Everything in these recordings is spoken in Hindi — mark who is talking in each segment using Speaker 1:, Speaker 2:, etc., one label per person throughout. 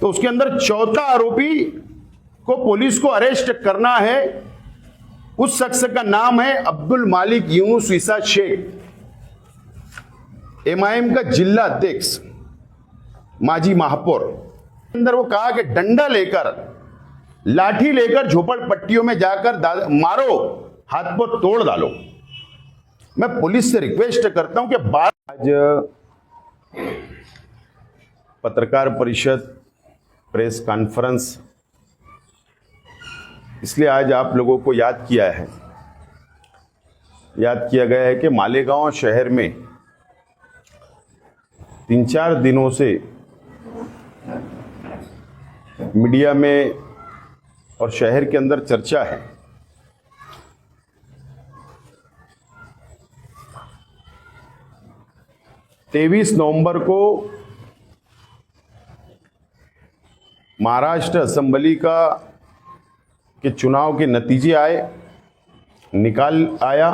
Speaker 1: तो उसके अंदर चौथा आरोपी को पुलिस को अरेस्ट करना है। उस शख्स का नाम है अब्दुल मालिक यूनुस ईसा शेख, एमआईएम का जिला अध्यक्ष, माजी महापौर। अंदर वो कहा कि डंडा लेकर, लाठी लेकर झोपड़पट्टियों में जाकर मारो, हाथ पर तोड़ डालो। मैं पुलिस से रिक्वेस्ट करता हूं कि आज पत्रकार परिषद, प्रेस कॉन्फ्रेंस इसलिए आज आप लोगों को याद किया गया है कि मालेगांव शहर में 3-4 दिनों से मीडिया में और शहर के अंदर चर्चा है तेईस नवंबर को महाराष्ट्र असेंबली के चुनाव के नतीजे आया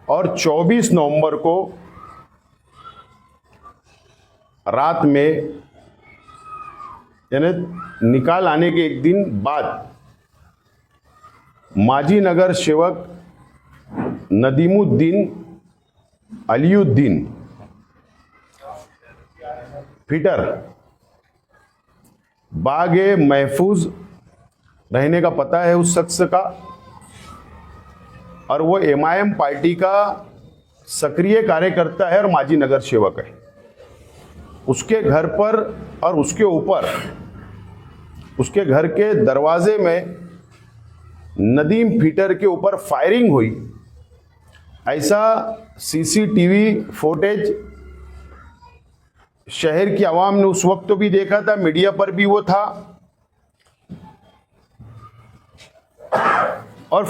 Speaker 1: और 24 नवंबर को रात में, यानी निकाल आने के एक दिन बाद, माजी नगर सेवक नदीमुद्दीन अलीउद्दीन फिटर बागे महफूज रहने का पता है उस शख्स का, और वो एमआईएम पार्टी का सक्रिय कार्यकर्ता है और माजी नगर सेवक है। उसके घर पर और उसके ऊपर, उसके घर के दरवाजे में नदीम फिटर के ऊपर फायरिंग हुई, ऐसा सीसीटीवी फुटेज शहर की आवाम ने उस वक्त तो भी देखा था, मीडिया पर भी वो था। और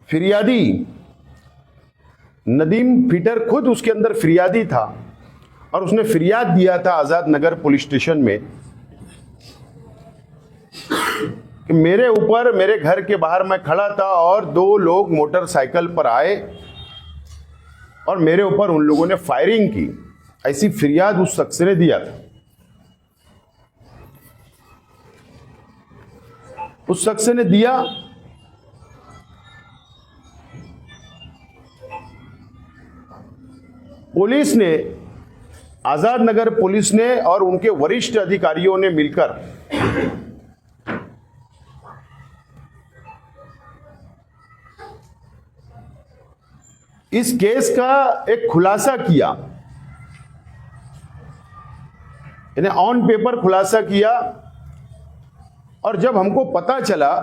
Speaker 1: फिरियादी नदीम फिटर खुद उसके अंदर फिरियादी था और उसने फिरियाद दिया था आजाद नगर पुलिस स्टेशन में कि मेरे ऊपर, मेरे घर के बाहर मैं खड़ा था और 2 लोग मोटरसाइकिल पर आए और मेरे ऊपर उन लोगों ने फायरिंग की। ऐसी फिरियाद उस शख्स ने दिया था। उस शख्स ने दिया। पुलिस ने, आजाद नगर पुलिस ने और उनके वरिष्ठ अधिकारियों ने मिलकर इस केस का एक खुलासा किया, इन्हें ऑन पेपर खुलासा किया। और जब हमको पता चला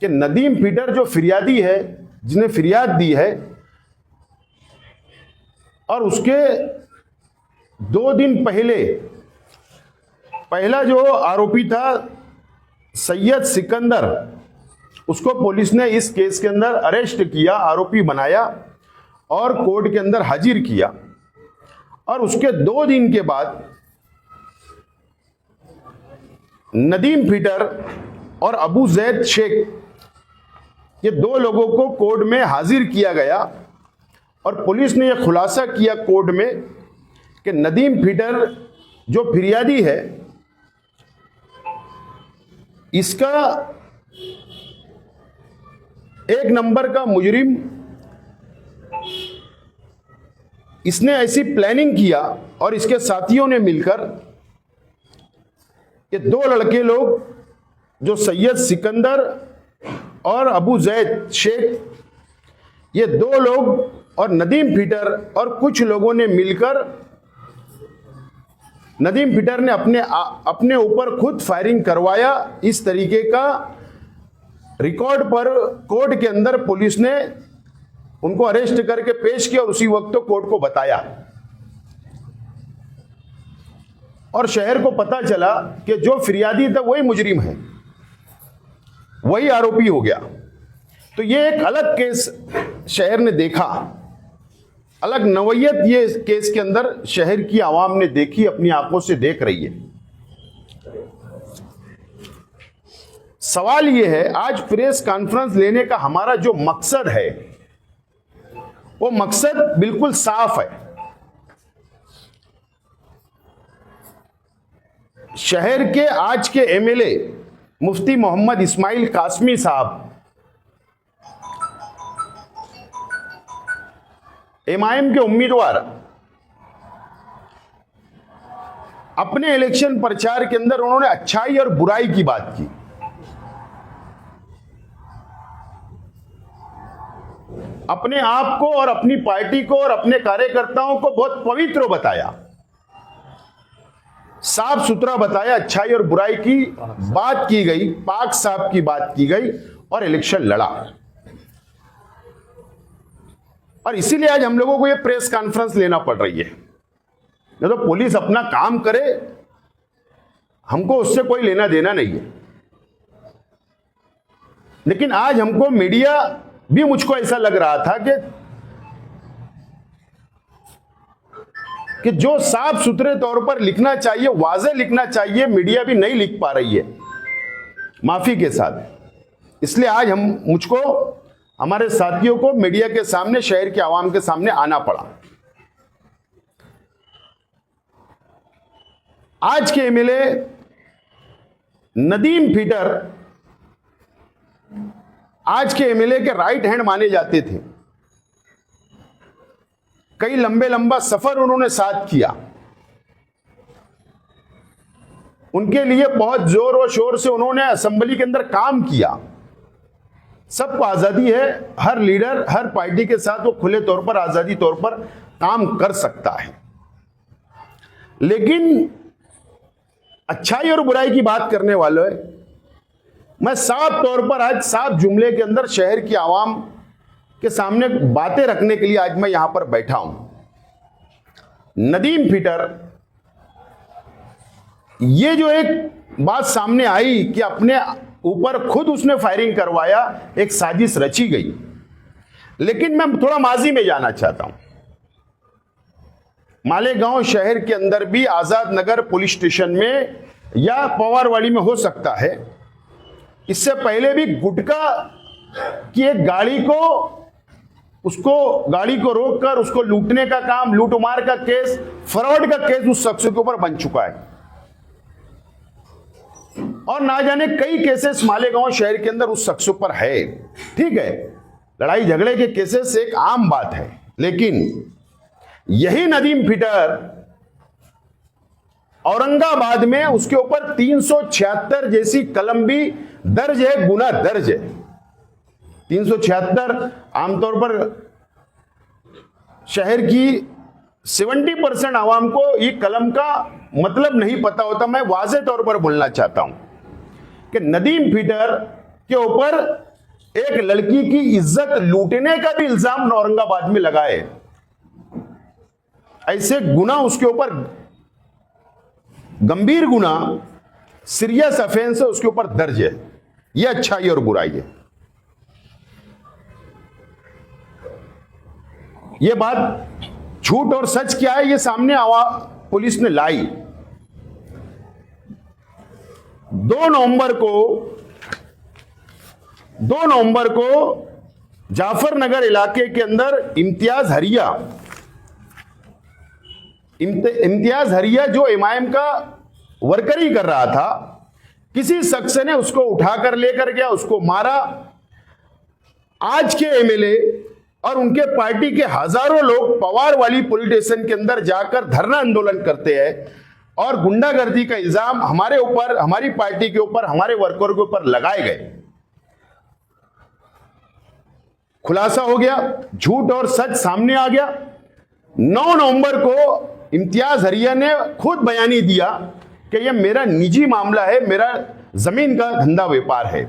Speaker 1: कि नदीम फिटर जो फिरियादी है, जिसने फिरियाद दी है, और उसके 2 दिन पहले पहला जो आरोपी था सैयद सिकंदर, उसको पुलिस ने इस केस के अंदर अरेस्ट किया, आरोपी बनाया और कोर्ट के अंदर हाजिर किया। और उसके 2 दिन के बाद नदीम फिटर और अबू जैद शेख, ये 2 लोगों को कोर्ट में हाजिर किया गया और पुलिस ने यह खुलासा किया कोर्ट में कि नदीम फिटर जो फिरियादी है, इसका 1 नंबर का मुजरिम, इसने ऐसी प्लानिंग किया और इसके साथियों ने मिलकर ये 2 लड़के लोग जो सैयद सिकंदर और अबू जैद शेख, ये 2 लोग और नदीम फिटर और कुछ लोगों ने मिलकर, नदीम फिटर ने अपने ऊपर खुद फायरिंग करवाया। इस तरीके का रिकॉर्ड पर कोर्ट के अंदर पुलिस ने उनको अरेस्ट करके पेश किया और उसी वक्त तो कोर्ट को बताया। और शहर को पता चला कि जो फिरियादी था वही मुजरिम है, वही आरोपी हो गया। तो ये एक अलग केस शहर ने देखा, अलग नवैयत ये केस के अंदर शहर की आवाम ने देखी, अपनी आंखों से देख रही है। सवाल ये है, आज प्रेस कॉन्फ्रेंस लेने का हमारा जो मकसद है, वो मकसद बिल्कुल साफ है। शहर के आज के एमएलए मुफ्ती मोहम्मद इस्माइल कासमी साहब एमआईएम के उम्मीदवार अपने इलेक्शन प्रचार के अंदर उन्होंने अच्छाई और बुराई की बात की। अपने आप को और अपनी पार्टी को और अपने कार्यकर्ताओं को बहुत पवित्र बताया, साफ सुथरा बताया, अच्छाई और बुराई की बात की गई, पाक साहब की बात की गई और इलेक्शन लड़ा। और इसीलिए आज हम लोगों को यह प्रेस कॉन्फ्रेंस लेना पड़ रही है। नहीं तो पुलिस अपना काम करे, हमको उससे कोई लेना देना नहीं है। लेकिन आज हमको मीडिया भी, मुझको ऐसा लग रहा था कि जो साफ सुथरे तौर पर लिखना चाहिए, वाज़ेह लिखना चाहिए, मीडिया भी नहीं लिख पा रही है, माफी के साथ। इसलिए आज मुझको, हमारे साथियों को मीडिया के सामने, शहर के आवाम के सामने आना पड़ा। आज के एमएलए नदीम फिटर आज के एमएलए के राइट हैंड माने जाते थे। कई लंबा सफर उन्होंने साथ किया। उनके लिए बहुत जोर और शोर से उन्होंने असेंबली के अंदर काम किया। सबको आजादी है, हर लीडर हर पार्टी के साथ वो खुले तौर पर, आजादी तौर पर काम कर सकता है। लेकिन अच्छाई और बुराई की बात करने वालों, मैं साफ तौर पर आज साफ जुमले के अंदर शहर की आवाम के सामने बातें रखने के लिए आज मैं यहां पर बैठा हूं। नदीम फिटर, ये जो एक बात सामने आई कि अपने ऊपर खुद उसने फायरिंग करवाया, एक साजिश रची गई। लेकिन मैं थोड़ा माजी में जाना चाहता हूं। मालेगांव शहर के अंदर भी आजाद नगर पुलिस स्टेशन में या पवारवाड़ी में हो सकता है, इससे पहले भी गुटखा की एक गाड़ी को रोककर उसको लूटने का काम, लूटमार का केस, फ्रॉड का केस उस शख्स के ऊपर बन चुका है। और ना जाने कई केसेस मालेगांव शहर के अंदर उस शख्स पर है। ठीक है, लड़ाई झगड़े के केसेस एक आम बात है, लेकिन यही नदीम फिटर औरंगाबाद में उसके ऊपर 376 जैसी कलम भी दर्ज है, गुना दर्ज है। 376 आमतौर पर शहर की 70% आवाम को ये कलम का मतलब नहीं पता होता। मैं वाज़ेह तौर पर बोलना चाहता हूं कि नदीम फिटर के ऊपर एक लड़की की इज्जत लूटने का भी इल्जाम औरंगाबाद में लगा है। ऐसे गुना उसके ऊपर, गंभीर गुना, सीरियस ऑफेंस है, उसके ऊपर दर्ज है। यह अच्छाई और बुराई है। यह बात झूठ और सच क्या है, यह सामने पुलिस ने लाई। 2 नवंबर को जाफरनगर इलाके के अंदर इम्तियाज हरिया जो एमआईएम का वर्कर ही कर रहा था, किसी शख्स ने उसको उठाकर लेकर गया, उसको मारा। आज के एमएलए और उनके पार्टी के हजारों लोग पवारवाली पुलिस स्टेशन के अंदर जाकर धरना आंदोलन करते हैं और गुंडागर्दी का इल्जाम हमारे ऊपर, हमारी पार्टी के ऊपर, हमारे वर्करों के ऊपर लगाए गए। खुलासा हो गया, झूठ और सच सामने आ गया। 9 नवंबर को इम्तियाज हरिया ने खुद बयानी दिया कि यह मेरा निजी मामला है, मेरा जमीन का धंधा व्यापार है।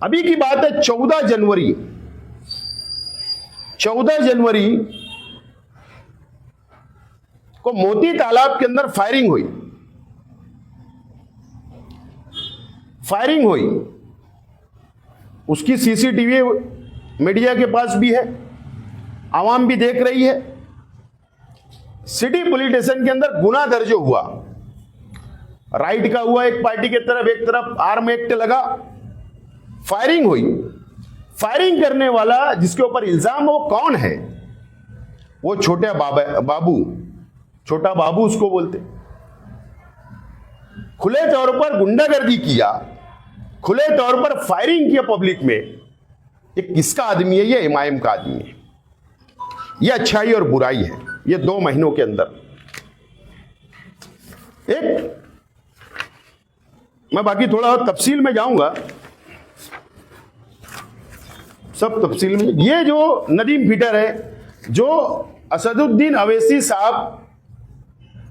Speaker 1: अभी की बात है 14 जनवरी को मोती तालाब के अंदर फायरिंग हुई। उसकी सीसीटीवी मीडिया के पास भी है, आवाम भी देख रही है। सिटी पुलिस स्टेशन के अंदर गुना दर्ज हुआ, राइट का हुआ, एक पार्टी के तरफ, एक तरफ आर्म एक्ट लगा, फायरिंग हुई। फायरिंग करने वाला जिसके ऊपर इल्जाम है वो कौन है? वो छोटा बाबू उसको बोलते। खुले तौर पर गुंडागर्दी किया, खुले तौर पर फायरिंग किया पब्लिक में। ये किसका आदमी है? ये एमआईएम का आदमी है। ये अच्छाई और बुराई है। ये 2 महीनों के अंदर मैं बाकी थोड़ा तफसील में जाऊंगा, सब तफसील में। ये जो नदीम फिटर है, जो असदुद्दीन अवैसी साहब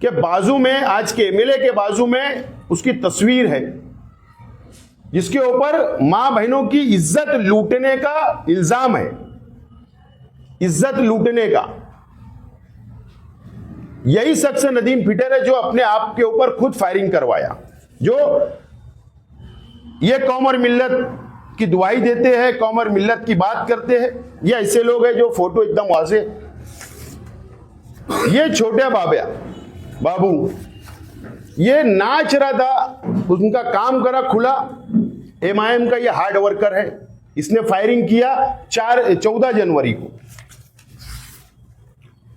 Speaker 1: के बाजू में, आज के एमएलए के बाजू में उसकी तस्वीर है, जिसके ऊपर मां बहनों की इज्जत लूटने का इल्जाम है। इज्जत लूटने का यही शख्स नदीम फिटर है, जो अपने आप के ऊपर खुद फायरिंग करवाया, जो ये कौम और मिल्लत की दुआई देते हैं, कौम और मिल्लत की बात करते हैं। ये ऐसे लोग हैं जो फोटो एकदम वाज़े। ये छोटे बाबू ये नाच रहा था, उनका काम करा खुला। एमआईएम का ये हार्ड वर्कर है। इसने फायरिंग किया 14 जनवरी को।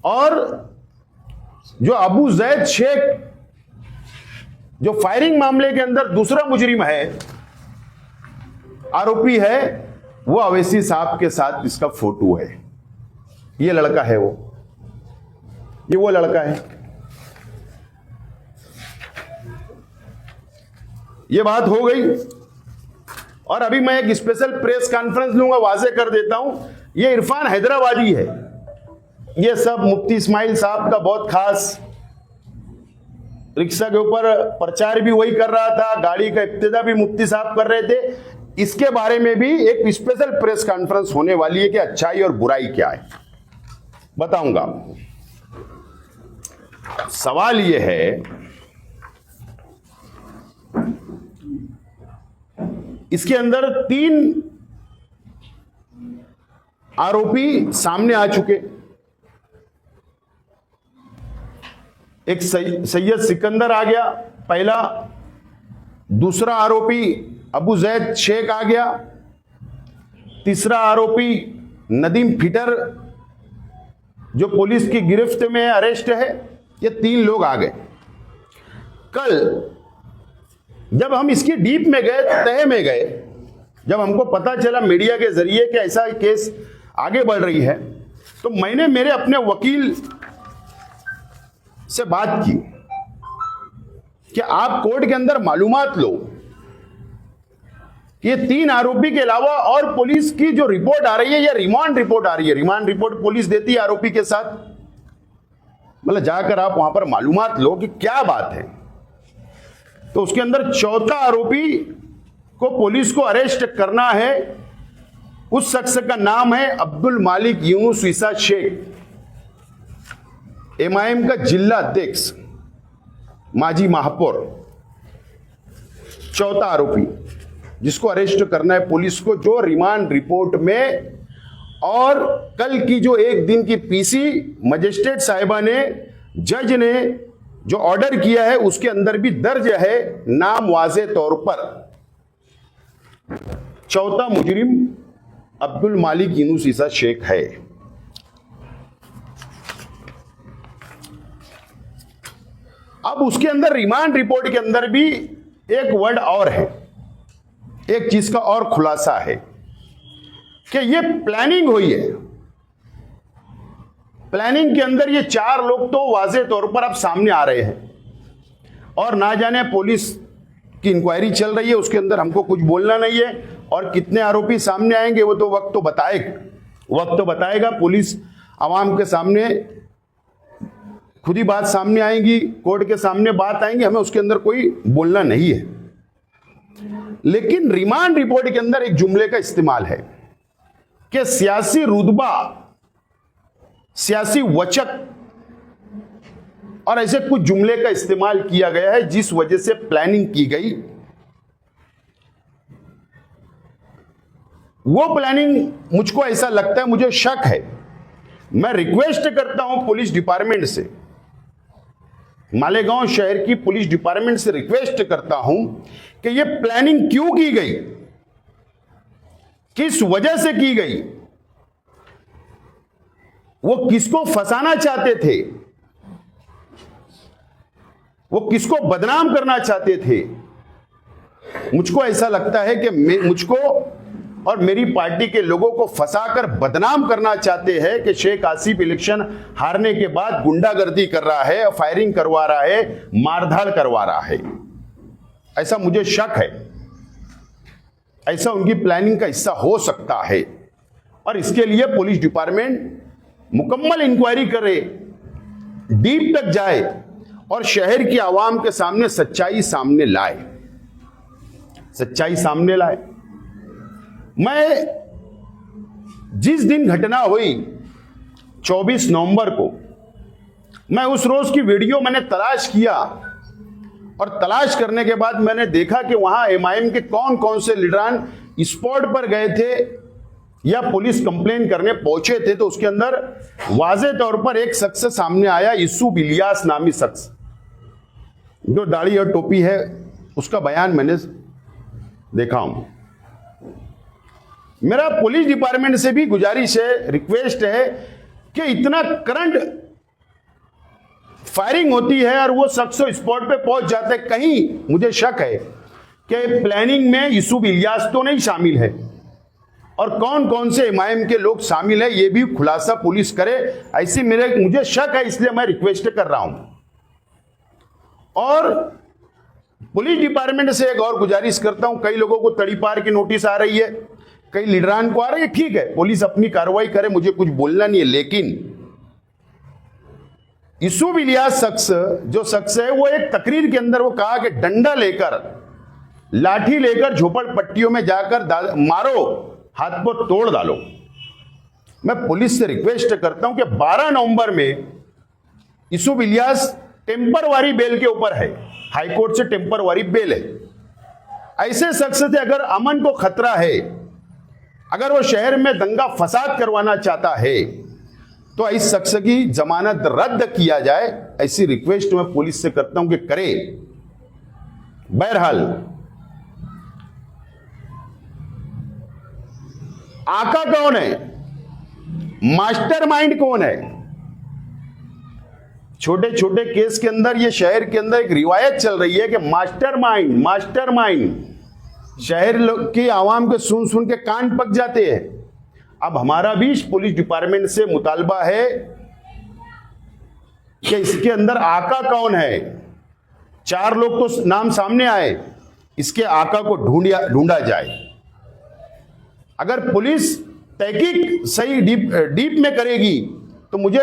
Speaker 1: और जो अबू जैद शेख, जो फायरिंग मामले के अंदर दूसरा मुजरिम है, आरोपी है, वो अवैसी साहब के साथ इसका फोटो है। ये लड़का है ये वो लड़का है। ये बात हो गई। और अभी मैं एक स्पेशल प्रेस कॉन्फ्रेंस लूंगा, वाजे कर देता हूं। ये इरफान हैदराबादी है। ये सब मुफ्ती इस्माइल साहब का बहुत खास, रिक्शा के ऊपर प्रचार भी वही कर रहा था, गाड़ी का इब्तिदा भी मुफ्ती साहब कर रहे थे। इसके बारे में भी एक स्पेशल प्रेस कॉन्फ्रेंस होने वाली है कि अच्छाई और बुराई क्या है, बताऊंगा। सवाल यह है, इसके अंदर 3 आरोपी सामने आ चुके। एक सैयद सिकंदर आ गया पहला, दूसरा आरोपी अबू जैद शेख आ गया, तीसरा आरोपी नदीम फिटर जो पुलिस की गिरफ्त में अरेस्ट है। ये 3 लोग आ गए। कल जब हम इसकी डीप में गए, तह में गए, जब हमको पता चला मीडिया के जरिए कि ऐसा केस आगे बढ़ रही है, तो मैंने मेरे अपने वकील से बात की कि आप कोर्ट के अंदर मालूमात लो। ये 3 आरोपी के अलावा और पुलिस की जो रिपोर्ट आ रही है, ये रिमांड रिपोर्ट आ रही है। रिमांड रिपोर्ट पुलिस देती है आरोपी के साथ। मतलब जाकर आप वहां पर मालूमात लो कि क्या बात है। तो उसके अंदर 4था आरोपी को पुलिस को अरेस्ट करना है। उस शख्स का नाम है अब्दुल मालिक यूनुस ईसा शेख, एमआईएम का जिला अध्यक्ष, माजी महापौर। 4था आरोपी जिसको अरेस्ट करना है पुलिस को, जो रिमांड रिपोर्ट में और कल की जो 1 दिन की पीसी मजिस्ट्रेट साहिबा ने, जज ने जो ऑर्डर किया है, उसके अंदर भी दर्ज है नाम वाजे तौर पर। 4था मुजरिम अब्दुल मालिक यूनुस ईसा शेख है। अब उसके अंदर रिमांड रिपोर्ट के अंदर भी एक वर्ड और है, एक चीज का और खुलासा है कि ये प्लानिंग हुई है। प्लानिंग के अंदर ये 4 लोग तो वाजे तौर पर अब सामने आ रहे हैं, और ना जाने पुलिस की इंक्वायरी चल रही है, उसके अंदर हमको कुछ बोलना नहीं है। और कितने आरोपी सामने आएंगे वो तो वक्त तो बताएगा। पुलिस आवाम के सामने खुद ही बात सामने आएगी, कोर्ट के सामने बात आएंगी, हमें उसके अंदर कोई बोलना नहीं है। लेकिन रिमांड रिपोर्ट के अंदर एक जुमले का इस्तेमाल है कि सियासी रुतबा, सियासी वचक और ऐसे कुछ जुमले का इस्तेमाल किया गया है, जिस वजह से प्लानिंग की गई। वो प्लानिंग मुझको ऐसा लगता है, मुझे शक है। मैं रिक्वेस्ट करता हूं पुलिस डिपार्टमेंट से, मालेगांव शहर की पुलिस डिपार्टमेंट से रिक्वेस्ट करता हूं कि यह प्लानिंग क्यों की गई, किस वजह से की गई, वो किसको फंसाना चाहते थे, वो किसको बदनाम करना चाहते थे। मुझको ऐसा लगता है कि मुझको और मेरी पार्टी के लोगों को फंसाकर बदनाम करना चाहते हैं कि शेख आसिफ इलेक्शन हारने के बाद गुंडागर्दी कर रहा है, फायरिंग करवा रहा है, मारधाड़ करवा रहा है। ऐसा मुझे शक है, ऐसा उनकी प्लानिंग का हिस्सा हो सकता है। और इसके लिए पुलिस डिपार्टमेंट मुकम्मल इंक्वायरी करे, डीप तक जाए और शहर की आवाम के सामने सच्चाई सामने लाए, सच्चाई सामने लाए। मैं जिस दिन घटना हुई 24 नवंबर को, मैं उस रोज की वीडियो मैंने तलाश किया और तलाश करने के बाद मैंने देखा कि वहां एमआईएम के कौन कौन से लीडरान स्पॉट पर गए थे या पुलिस कंप्लेन करने पहुंचे थे। तो उसके अंदर वाजे तौर पर एक शख्स सामने आया, यूसुफ इलियास नामी शख्स, जो दाढ़ी और टोपी है, उसका बयान मैंने देखा हूं। मेरा पुलिस डिपार्टमेंट से भी गुजारिश है, रिक्वेस्ट है कि इतना करंट फायरिंग होती है और वो शख्स स्पॉट पे पहुंच जाते, कहीं मुझे शक है कि प्लानिंग में यूसुफ इलियास तो नहीं शामिल है और कौन कौन से एमआईएम के लोग शामिल है ये भी खुलासा मुझे करे, ऐसी मुझे शक है, इसलिए मैं रिक्वेस्ट कर रहा हूं। और पुलिस डिपार्टमेंट से एक और गुजारिश करता हूं, कई लोगों को तड़ीपार की नोटिस आ रही है, कई लीडरान को आ रही है, ठीक है, पुलिस अपनी कार्रवाई करे, मुझे कुछ बोलना नहीं है, लेकिन यूसुफ इलियास शख्स जो शख्स है, वो एक तकरीर के अंदर वो कहा कि डंडा लेकर, लाठी लेकर झोपड़पट्टियों में जाकर मारो, हाथ पर तोड़ डालो। मैं पुलिस से रिक्वेस्ट करता हूं कि 12 नवंबर में यूसुफ इलियास टेम्परवारी बेल के ऊपर है, हाईकोर्ट से टेम्परवारी बेल है। ऐसे शख्स से अगर अमन को खतरा है, अगर वो शहर में दंगा फसाद करवाना चाहता है, तो इस शख्स की जमानत रद्द किया जाए, ऐसी रिक्वेस्ट मैं पुलिस से करता हूं कि करे। बहरहाल आका कौन है, मास्टरमाइंड कौन है? छोटे छोटे केस के अंदर, ये शहर के अंदर एक रिवायत चल रही है कि मास्टरमाइंड शहर की आवाम के सुन के कान पक जाते हैं। अब हमारा भी पुलिस डिपार्टमेंट से मुतालबा है कि इसके अंदर आका कौन है। 4 लोग तो नाम सामने आए, इसके आका को ढूंढा जाए। अगर पुलिस तहकीक सही डीप में करेगी तो मुझे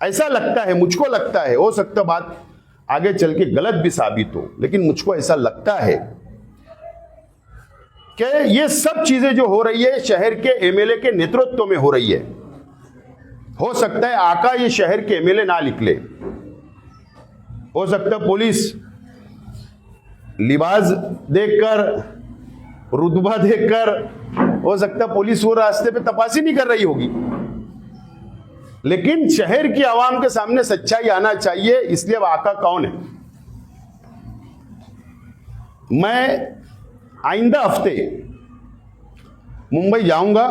Speaker 1: ऐसा लगता है, मुझको लगता है, हो सकता बात आगे चल के गलत भी साबित हो, लेकिन मुझको ऐसा लगता है कि ये सब चीजें जो हो रही है शहर के एमएलए के नेतृत्व में हो रही है। हो सकता है आका ये शहर के एमएलए ना निकले, हो सकता है पुलिस लिबास देखकर, रुतबा देखकर, हो सकता है पुलिस वो रास्ते पे तपासी नहीं कर रही होगी, लेकिन शहर की आवाम के सामने सच्चाई आना चाहिए। इसलिए अब आका कौन है? मैं आइंदा हफ्ते मुंबई जाऊंगा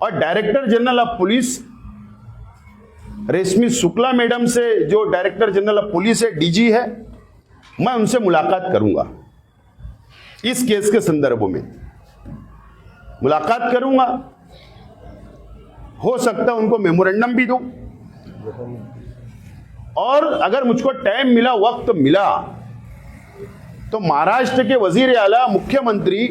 Speaker 1: और डायरेक्टर जनरल ऑफ पुलिस रेशमी शुक्ला मैडम से, जो डायरेक्टर जनरल ऑफ पुलिस है, डीजी है, मैं उनसे मुलाकात करूंगा। इस केस के संदर्भ में मुलाकात करूंगा, हो सकता है उनको मेमोरेंडम भी दूं, और अगर मुझको टाइम मिला, वक्त मिला, तो महाराष्ट्र के वजीर आला, मुख्यमंत्री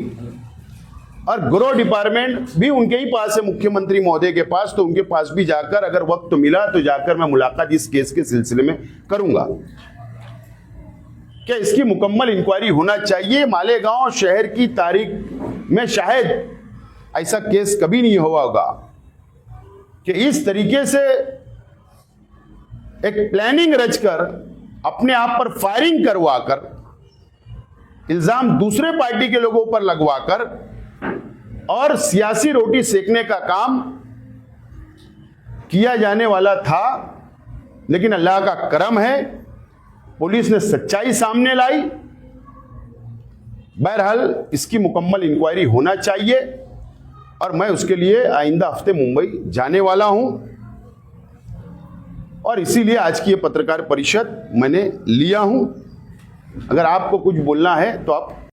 Speaker 1: और गृह डिपार्टमेंट भी उनके ही पास है, मुख्यमंत्री महोदय के पास, तो उनके पास भी जाकर अगर वक्त मिला तो जाकर मैं मुलाकात इस केस के सिलसिले में करूंगा। क्या इसकी मुकम्मल इंक्वायरी होना चाहिए। मालेगांव शहर की तारीख में शायद ऐसा केस कभी नहीं हुआ होगा कि इस तरीके से एक प्लानिंग रचकर अपने आप पर फायरिंग करवाकर, इल्जाम दूसरे पार्टी के लोगों पर लगवाकर और सियासी रोटी सेकने का काम किया जाने वाला था। लेकिन अल्लाह का करम है, पुलिस ने सच्चाई सामने लाई। बहरहाल इसकी मुकम्मल इंक्वायरी होना चाहिए और मैं उसके लिए आइंदा हफ्ते मुंबई जाने वाला हूं, और इसीलिए आज की ये पत्रकार परिषद मैंने लिया हूं। अगर आपको कुछ बोलना है तो आप